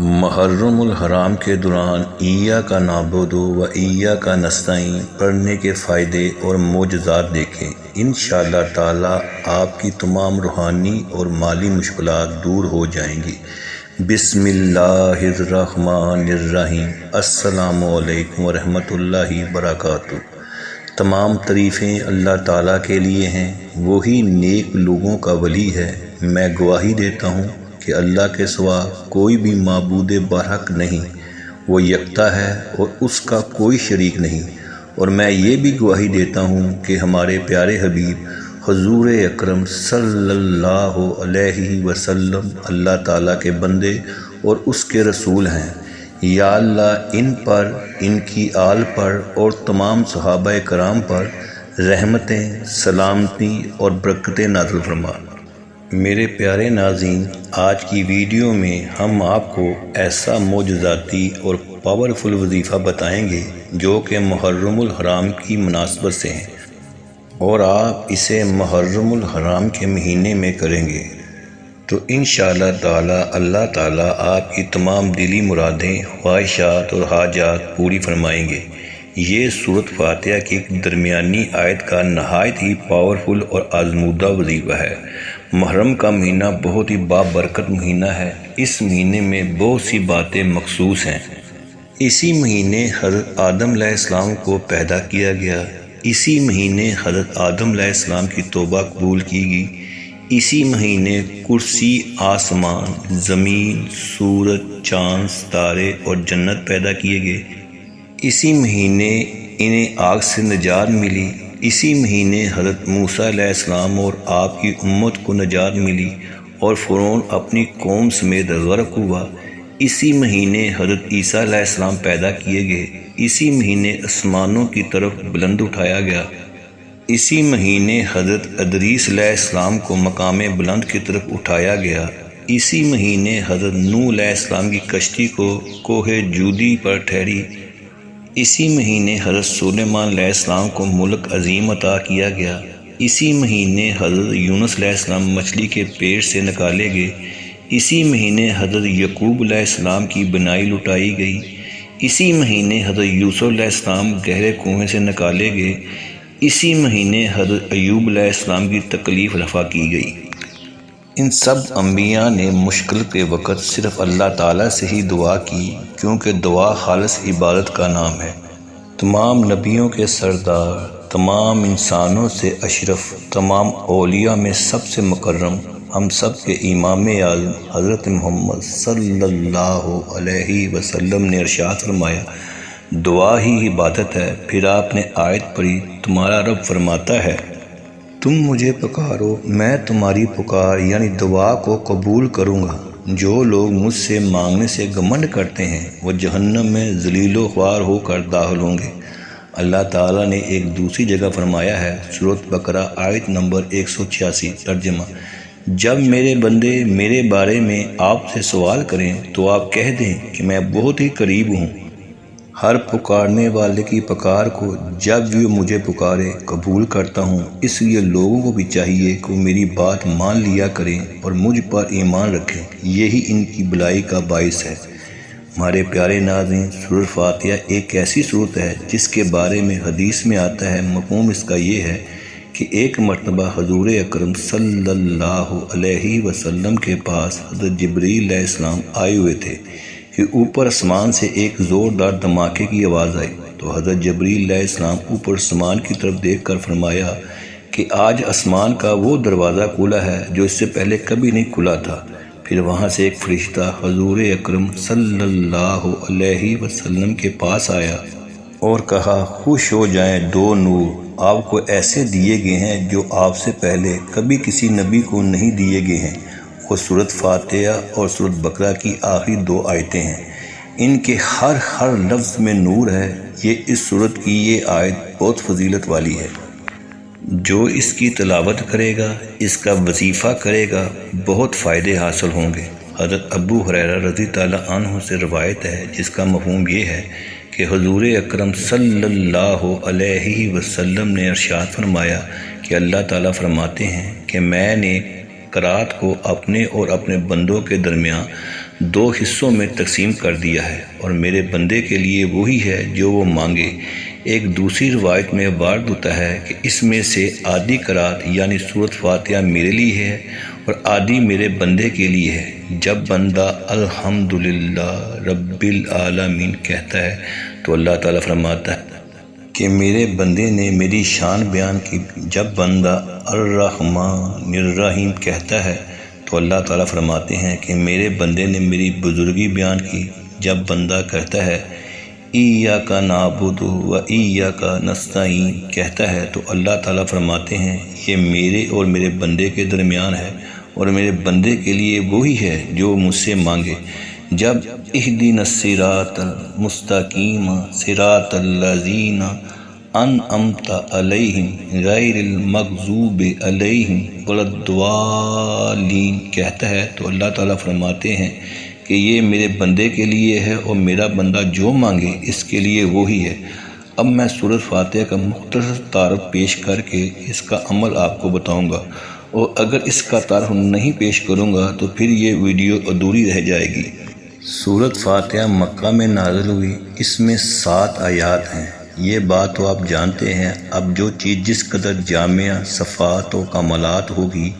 محرم الحرام کے دوران ایاک نعبد و ایاک نستعین پڑھنے کے فائدے اور معجزات دیکھیں۔ انشاءاللہ تعالی آپ کی تمام روحانی اور مالی مشکلات دور ہو جائیں گی۔ بسم اللہ الرحمن الرحیم۔ السلام علیکم ورحمۃ اللہ وبرکاتہ۔ تمام تعریفیں اللہ تعالیٰ کے لیے ہیں، وہی نیک لوگوں کا ولی ہے۔ میں گواہی دیتا ہوں کہ اللہ کے سوا کوئی بھی معبود برحق نہیں، وہ یکتا ہے اور اس کا کوئی شریک نہیں۔ اور میں یہ بھی گواہی دیتا ہوں کہ ہمارے پیارے حبیب حضور اکرم صلی اللہ علیہ وسلم اللہ تعالیٰ کے بندے اور اس کے رسول ہیں۔ یا اللہ ان پر، ان کی آل پر اور تمام صحابہ کرام پر رحمتیں، سلامتی اور برکتیں نازل فرما۔ میرے پیارے ناظرین، آج کی ویڈیو میں ہم آپ کو ایسا معجزاتی اور پاورفل وظیفہ بتائیں گے جو کہ محرم الحرام کی مناسبت سے ہیں، اور آپ اسے محرم الحرام کے مہینے میں کریں گے تو انشاءاللہ تعالی اللہ تعالیٰ آپ کی تمام دلی مرادیں، خواہشات اور حاجات پوری فرمائیں گے۔ یہ سورۃ فاتحہ کی ایک درمیانی آیت کا نہایت ہی پاورفل اور آزمودہ وظیفہ ہے۔ محرم کا مہینہ بہت ہی بابرکت مہینہ ہے۔ اس مہینے میں بہت سی باتیں مخصوص ہیں۔ اسی مہینے حضرت آدم علیہ السلام کو پیدا کیا گیا، اسی مہینے حضرت آدم علیہ السلام کی توبہ قبول کی گئی، اسی مہینے کرسی، آسمان، زمین، سورج، چاند، ستارے اور جنت پیدا کیے گئے، اسی مہینے انہیں آگ سے نجات ملی، اسی مہینے حضرت موسیٰ علیہ السلام اور آپ کی امت کو نجات ملی اور فرعون اپنی قوم سمیت غرق ہوا، اسی مہینے حضرت عیسیٰ علیہ السلام پیدا کیے گئے، اسی مہینے آسمانوں کی طرف بلند اٹھایا گیا، اسی مہینے حضرت ادریس علیہ السلام کو مقام بلند کی طرف اٹھایا گیا، اسی مہینے حضرت نوح علیہ السلام کی کشتی کو کوہ جودی پر ٹھہری، اسی مہینے حضرت سلیمان علیہ السلام کو ملک عظیم عطا کیا گیا، اسی مہینے حضرت یونس علیہ السلام مچھلی کے پیٹ سے نکالے گئے، اسی مہینے حضرت یعقوب علیہ السلام کی بنائی لٹائی گئی، اسی مہینے حضرت یوسف علیہ السلام گہرے کنویں سے نکالے گئے، اسی مہینے حضرت ایوب علیہ السلام کی تکلیف رفع کی گئی۔ ان سب انبیاء نے مشکل کے وقت صرف اللہ تعالیٰ سے ہی دعا کی، کیونکہ دعا خالص عبادت کا نام ہے۔ تمام نبیوں کے سردار، تمام انسانوں سے اشرف، تمام اولیاء میں سب سے مکرم، ہم سب کے امام اعظم حضرت محمد صلی اللہ علیہ وسلم نے ارشاد فرمایا، دعا ہی عبادت ہے۔ پھر آپ نے آیت پڑھی، تمہارا رب فرماتا ہے، تم مجھے پکارو، میں تمہاری پکار یعنی دعا کو قبول کروں گا۔ جو لوگ مجھ سے مانگنے سے گھمنڈ کرتے ہیں وہ جہنم میں ذلیل و خوار ہو کر داخل ہوں گے۔ اللہ تعالیٰ نے ایک دوسری جگہ فرمایا ہے، سورۃ بقرہ آیت نمبر 186، ترجمہ، جب میرے بندے میرے بارے میں آپ سے سوال کریں تو آپ کہہ دیں کہ میں بہت ہی قریب ہوں، ہر پکارنے والے کی پکار کو جب بھی وہ مجھے پکارے قبول کرتا ہوں۔ اس لیے لوگوں کو بھی چاہیے کہ وہ میری بات مان لیا کریں اور مجھ پر ایمان رکھیں، یہی ان کی بھلائی کا باعث ہے۔ ہمارے پیارے ناظرین، سورۃ فاتحہ ایک ایسی سورت ہے جس کے بارے میں حدیث میں آتا ہے، مفہوم اس کا یہ ہے کہ ایک مرتبہ حضور اکرم صلی اللہ علیہ وسلم کے پاس حضرت جبرائیل علیہ السلام آئے ہوئے تھے کہ اوپر آسمان سے ایک زوردار دھماکے کی آواز آئی، تو حضرت جبرائیل علیہ السلام اوپر آسمان کی طرف دیکھ کر فرمایا کہ آج آسمان کا وہ دروازہ کھلا ہے جو اس سے پہلے کبھی نہیں کھلا تھا۔ پھر وہاں سے ایک فرشتہ حضور اکرم صلی اللہ علیہ وسلم کے پاس آیا اور کہا، خوش ہو جائیں، دو نور آپ کو ایسے دیے گئے ہیں جو آپ سے پہلے کبھی کسی نبی کو نہیں دیے گئے ہیں۔ وہ سورۃ فاتحہ اور سورۃ بقرہ کی آخری دو آیتیں ہیں، ان کے ہر لفظ میں نور ہے۔ یہ اس سورت کی یہ آیت بہت فضیلت والی ہے۔ جو اس کی تلاوت کرے گا، اس کا وظیفہ کرے گا، بہت فائدے حاصل ہوں گے۔ حضرت ابو ہریرہ رضی اللہ عنہ سے روایت ہے جس کا مفہوم یہ ہے کہ حضور اکرم صلی اللہ علیہ وسلم نے ارشاد فرمایا کہ اللہ تعالیٰ فرماتے ہیں کہ میں نے قرات کو اپنے اور اپنے بندوں کے درمیان دو حصوں میں تقسیم کر دیا ہے اور میرے بندے کے لیے وہی ہے جو وہ مانگے۔ ایک دوسری روایت میں وارد ہوتا ہے کہ اس میں سے آدھی قرات یعنی سورۃ فاتحہ میرے لیے ہے اور آدھی میرے بندے کے لیے ہے۔ جب بندہ الحمدللہ رب العالمین کہتا ہے تو اللہ تعالیٰ فرماتا ہے کہ میرے بندے نے میری شان بیان کی۔ جب بندہ الرحمن الرحیم کہتا ہے تو اللہ تعالیٰ فرماتے ہیں کہ میرے بندے نے میری بزرگی بیان کی۔ جب بندہ کہتا ہے ایاک نعبد و ایاک نستعین کہتا ہے تو اللہ تعالیٰ فرماتے ہیں یہ میرے اور میرے بندے کے درمیان ہے اور میرے بندے کے لیے وہی ہے جو مجھ سے مانگے۔ جب اہدنا الصراط المستقیم صراط الذین انعمت علیہم غیر المغضوب علیہم ولا الضالین کہتا ہے تو اللہ تعالیٰ فرماتے ہیں کہ یہ میرے بندے کے لیے ہے اور میرا بندہ جو مانگے اس کے لیے وہی ہے۔ اب میں سورۃ فاتحہ کا مختصر تعارف پیش کر کے اس کا عمل آپ کو بتاؤں گا، اور اگر اس کا تعارف نہیں پیش کروں گا تو پھر یہ ویڈیو ادھوری رہ جائے گی۔ سورۃ فاتحہ مکہ میں نازل ہوئی، اس میں 7 آیات ہیں۔ یہ بات تو آپ جانتے ہیں۔ اب جو چیز جس قدر جامع صفات و کمالات ہوگی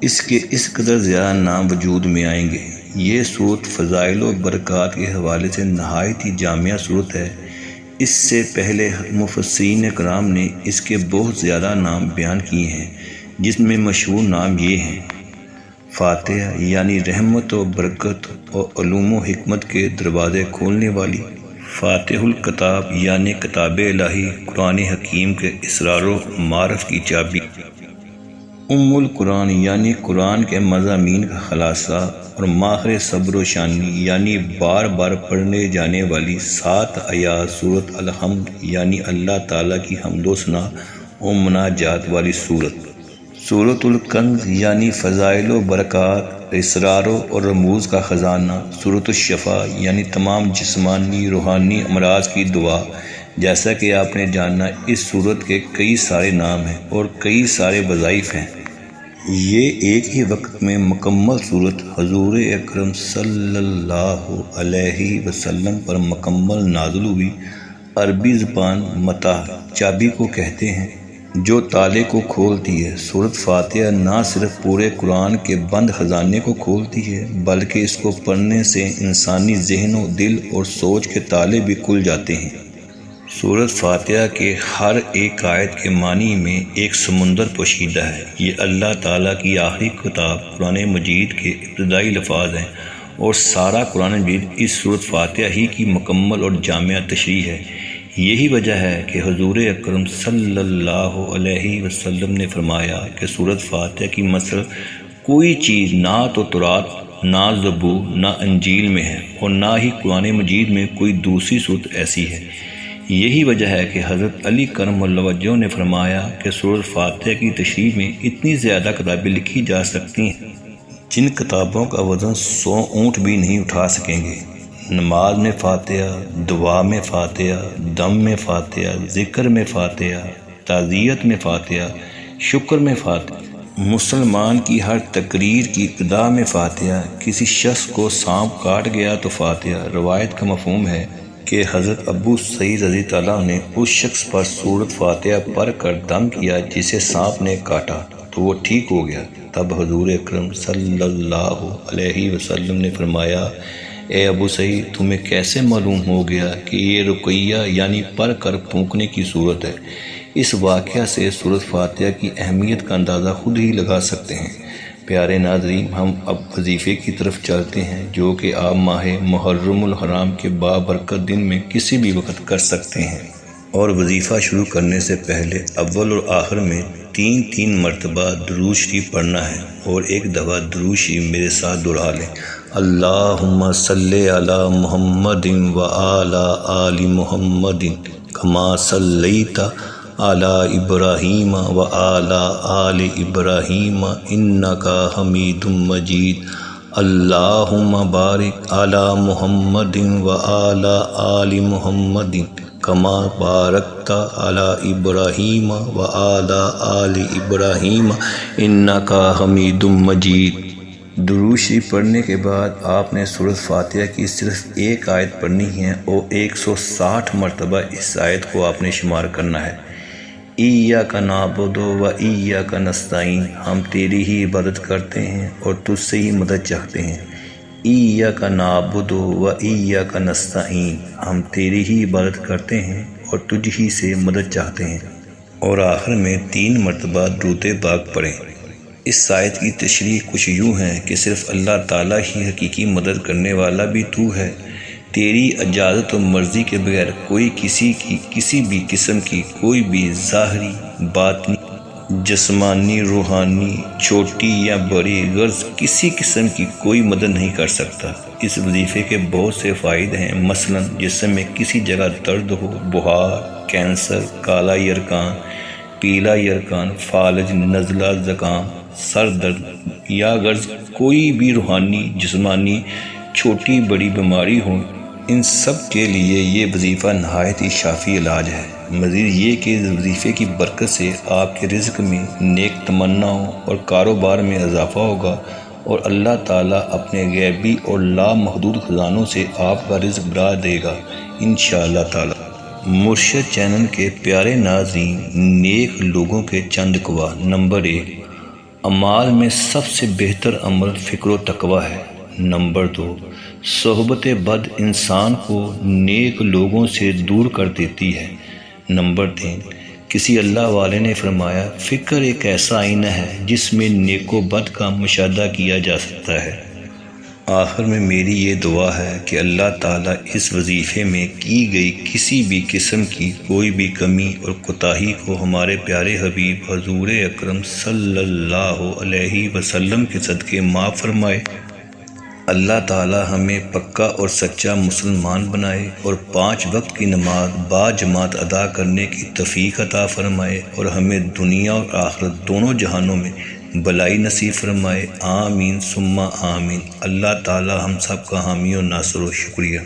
اس کے اس قدر زیادہ نام وجود میں آئیں گے۔ یہ صورت فضائل و برکات کے حوالے سے نہایت ہی جامع صورت ہے۔ اس سے پہلے مفسرین کرام نے اس کے بہت زیادہ نام بیان کیے ہیں، جس میں مشہور نام یہ ہیں: فاتحہ یعنی رحمت و برکت اور علوم و حکمت کے دروازے کھولنے والی، فاتح الکتاب یعنی کتاب الہی قرآن حکیم کے اسرار و معارف کی چابی، ام القرآن یعنی قرآن کے مضامین کا خلاصہ، اور ماہر صبر و شانی یعنی بار بار پڑھنے جانے والی 7 آیات سورۃ الحمد یعنی اللہ تعالیٰ کی حمد و ثنا و مناجات والی صورت، سورۃ الکنز یعنی فضائل و برکات، اسراروں اور رموز کا خزانہ، سورۃ الشفا یعنی تمام جسمانی روحانی امراض کی دوا۔ جیسا کہ آپ نے جانا اس صورت کے کئی سارے نام ہیں اور کئی سارے وظائف ہیں۔ یہ ایک ہی وقت میں مکمل صورت حضور اکرم صلی اللہ علیہ وسلم پر مکمل نازل ہوئی۔ عربی زبان متاح چابی کو کہتے ہیں جو تالے کو کھولتی ہے۔ سورۃ فاتحہ نہ صرف پورے قرآن کے بند خزانے کو کھولتی ہے بلکہ اس کو پڑھنے سے انسانی ذہن و دل اور سوچ کے تالے بھی کھل جاتے ہیں۔ سورۃ فاتحہ کے ہر ایک آیت کے معنی میں ایک سمندر پوشیدہ ہے۔ یہ اللہ تعالیٰ کی آخری کتاب قرآن مجید کے ابتدائی لفاظ ہیں اور سارا قرآن مجید اس سورۃ فاتحہ ہی کی مکمل اور جامع تشریح ہے۔ یہی وجہ ہے کہ حضور اکرم صلی اللہ علیہ وسلم نے فرمایا کہ سورۃ فاتحہ کی مثل کوئی چیز نہ تو تورات، نہ زبور، نہ انجیل میں ہے اور نہ ہی قرآن مجید میں کوئی دوسری صورت ایسی ہے۔ یہی وجہ ہے کہ حضرت علی کرم اللہ وجہہ نے فرمایا کہ سورۃ فاتحہ کی تشریح میں اتنی زیادہ کتابیں لکھی جا سکتی ہیں جن کتابوں کا وزن 100 اونٹ بھی نہیں اٹھا سکیں گے۔ نماز میں فاتحہ، دعا میں فاتحہ، دم میں فاتحہ، ذکر میں فاتحہ، تعزیت میں فاتحہ، شکر میں فاتحہ، مسلمان کی ہر تقریر کی ابتدا میں فاتحہ، کسی شخص کو سانپ کاٹ گیا تو فاتحہ۔ روایت کا مفہوم ہے کہ حضرت ابو سعید رضی اللہ عنہ نے اس شخص پر سورۃ فاتحہ پڑھ کر دم کیا جسے سانپ نے کاٹا تو وہ ٹھیک ہو گیا۔ تب حضور اکرم صلی اللہ علیہ وسلم نے فرمایا، اے ابو سعید، تمہیں کیسے معلوم ہو گیا کہ یہ رقیہ یعنی پڑھ کر پھونکنے کی صورت ہے؟ اس واقعہ سے سورۃ فاتحہ کی اہمیت کا اندازہ خود ہی لگا سکتے ہیں۔ پیارے ناظرین، ہم اب وظیفے کی طرف چلتے ہیں جو کہ آپ ماہ محرم الحرام کے بابرکت دن میں کسی بھی وقت کر سکتے ہیں۔ اور وظیفہ شروع کرنے سے پہلے اول اور آخر میں 3 مرتبہ درود شریف پڑھنا ہے اور ایک دفعہ درود شریف میرے ساتھ دہرا لیں۔ اللہم صلی علی محمد و علی آل محمد کما صلیت علی ابراہیم و علی آل ابراہیم انک حمید مجید۔ اللہم بارک علی محمد و علی آل محمد کما بارکت علی ابراہیم و علی آل ابراہیم انک حمید مجید۔ درود شریف پڑھنے کے بعد آپ نے سورۃ فاتحہ کی صرف ایک آیت پڑھنی ہے اور 160 مرتبہ اس آیت کو آپ نے شمار کرنا ہے۔ ایاک نعبد و ایاک نستعین، ہم تیری ہی عبادت کرتے ہیں اور تجھ سے ہی مدد چاہتے ہیں۔ ایاک نعبد و ایاک نستعین، ہم تیری ہی عبادت کرتے ہیں اور تجھ ہی سے مدد چاہتے ہیں۔ اور آخر میں 3 مرتبہ درود پاک پڑھیں۔ اس آیت کی تشریح کچھ یوں ہے کہ صرف اللہ تعالیٰ ہی حقیقی مدد کرنے والا بھی تو ہے۔ تیری اجازت و مرضی کے بغیر کوئی کسی بھی قسم کی کوئی بھی ظاہری، باطنی، جسمانی، روحانی، چھوٹی یا بڑی غرض کسی قسم کی کوئی مدد نہیں کر سکتا۔ اس وظیفے کے بہت سے فائدے ہیں، مثلا جسم میں کسی جگہ درد ہو، بخار، کینسر، کالا یرکان، پیلا یرکان، فالج، نزلہ، زکام، سر درد یا غرض کوئی بھی روحانی، جسمانی، چھوٹی بڑی بیماری ہو، ان سب کے لیے یہ وظیفہ نہایت ہی شافی علاج ہے۔ مزید یہ کہ اس وظیفے کی برکت سے آپ کے رزق میں نیک تمناؤں اور کاروبار میں اضافہ ہوگا اور اللہ تعالیٰ اپنے غیبی اور لامحدود خزانوں سے آپ کا رزق بڑھا دے گا انشاءاللہ تعالیٰ۔ مرشد چینل کے پیارے ناظرین، نیک لوگوں کے چند گواہ۔ نمبر 1، اعمال میں سب سے بہتر عمل فکر و تقوی ہے۔ نمبر 2، صحبت بد انسان کو نیک لوگوں سے دور کر دیتی ہے۔ نمبر 3، کسی اللہ والے نے فرمایا فکر ایک ایسا آئینہ ہے جس میں نیک و بد کا مشاہدہ کیا جا سکتا ہے۔ آخر میں میری یہ دعا ہے کہ اللہ تعالیٰ اس وظیفے میں کی گئی کسی بھی قسم کی کوئی بھی کمی اور کوتاہی کو ہمارے پیارے حبیب حضور اکرم صلی اللہ علیہ وسلم کے صدقے معاف فرمائے۔ اللہ تعالیٰ ہمیں پکا اور سچا مسلمان بنائے اور 5 وقت کی نماز باجماعت ادا کرنے کی توفیق عطا فرمائے اور ہمیں دنیا اور آخرت دونوں جہانوں میں بلائی نصیب فرمائے۔ آمین ثم آمین۔ اللہ تعالیٰ ہم سب کا حامی و ناصر و شکریہ۔